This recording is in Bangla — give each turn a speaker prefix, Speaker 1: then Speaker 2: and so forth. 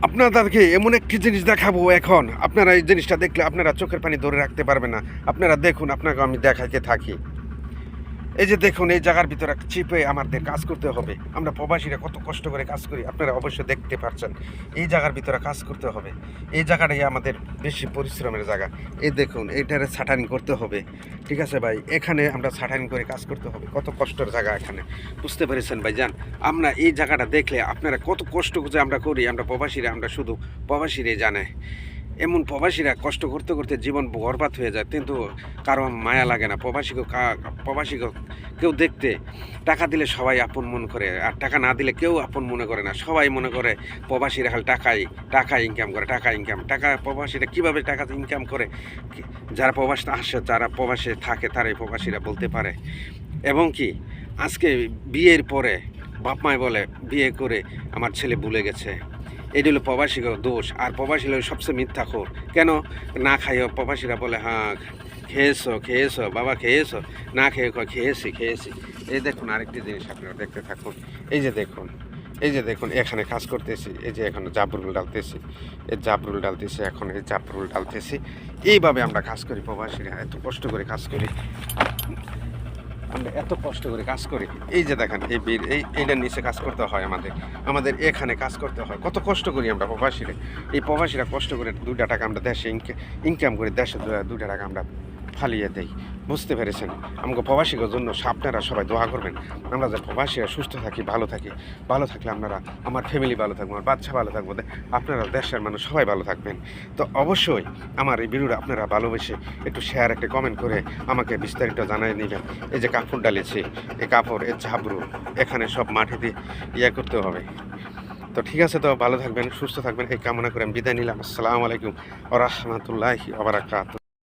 Speaker 1: আপনাদেরকে এমন একটি জিনিস দেখাবো এখন, আপনারা এই জিনিসটা দেখলে আপনারা চোখের পানি ধরে রাখতে পারবেন না। আপনারা দেখুন, আপনাকে আমি দেখাইতে থাকি। এই যে দেখুন, এই জায়গার ভিতরে চিপে আমাদের কাজ করতে হবে। আমরা প্রবাসীরা কত কষ্ট করে কাজ করি, আপনারা অবশ্যই দেখতে পাচ্ছেন। এই জায়গার ভিতরে কাজ করতে হবে। এই জায়গাটাই আমাদের বেশি পরিশ্রমের জায়গা। এই দেখুন, এইটারে ছাটানি করতে হবে। ঠিক আছে ভাই, এখানে আমরা ছাটানি করে কাজ করতে হবে। কত কষ্টের জায়গা এখানে, বুঝতে পেরেছেন ভাইজান? আমরা এই জায়গাটা দেখলে আপনারা কত কষ্ট যে আমরা করি, আমরা প্রবাসীরা, আমরা শুধু প্রবাসীরাই জানে। এমন প্রবাসীরা কষ্ট করতে করতে জীবন বরবাদ হয়ে যায়, কিন্তু কারো মায়া লাগে না। প্রবাসীকে কেউ দেখতে টাকা দিলে সবাই আপন মনে করে, আর টাকা না দিলে কেউ আপন মনে করে না। সবাই মনে করে প্রবাসীরা খালি টাকা ইনকাম করে, টাকা প্রবাসীরা কীভাবে টাকা ইনকাম করে, যারা প্রবাসে আসে, যারা প্রবাসে থাকে, তারাই প্রবাসীরা বলতে পারে। এবং কি আজকে বিয়ের পরে বাপ মায় বলে বিয়ে করে আমার ছেলে ভুলে গেছে। এটি হলো প্রবাসীর দোষ। আর প্রবাসী হলো সবচেয়ে মিথ্যাখোর। কেন না খাইও? প্রবাসীরা বলে হ্যাঁ খেয়েছো বাবা, খেয়েছো। না খেয়ে খেয়েছি। এই দেখুন আরেকটি জিনিস, আপনারা দেখতে থাকুন। এই যে দেখুন এখানে কাজ করতেছি। এই যে এখন জাবরুল ডালতেছি, এখন এই জাবরুল ডালতেছি। এইভাবে আমরা কাজ করি, প্রবাসীরা এত কষ্ট করে কাজ করি। আমরা এত কষ্ট করে কাজ করি। এই যে দেখেন, এইটার নিচে কাজ করতে হয় আমাদের এখানে কাজ করতে হয়। কত কষ্ট করি আমরা প্রবাসীরা। এই প্রবাসীরা কষ্ট করে 2টা টাকা আমরা দেশে ইনকাম করি, দেশে 2টা টাকা আমরা ফালিয়ে দেই। বুঝতে পেরেছেন? আমাকে প্রবাসীদের জন্য আপনারা সবাই দোয়া করবেন। আমরা যে প্রবাসীরা সুস্থ থাকি, ভালো থাকলে আপনারা, আমার ফ্যামিলি ভালো থাকবো, আমার বাচ্চা ভালো থাকবো, আপনারা দেশের মানুষ সবাই ভালো থাকবেন। তো অবশ্যই আমার এই ভিডিওটা আপনারা ভালোবেসে একটু শেয়ার, একটা কমেন্ট করে আমাকে বিস্তারিত জানাই নেবেন। এই যে কাপড় ডালেছি, এই কাপড়, এই ঝাবরু, এখানে সব মাটিতে করতে হবে। তো ঠিক আছে, তো ভালো থাকবেন, সুস্থ থাকবেন, এই কামনা করে আমি বিদায় নিলাম। আসসালামু আলাইকুম ওয়া রাহমাতুল্লাহি ওয়া বারাকাতুহু।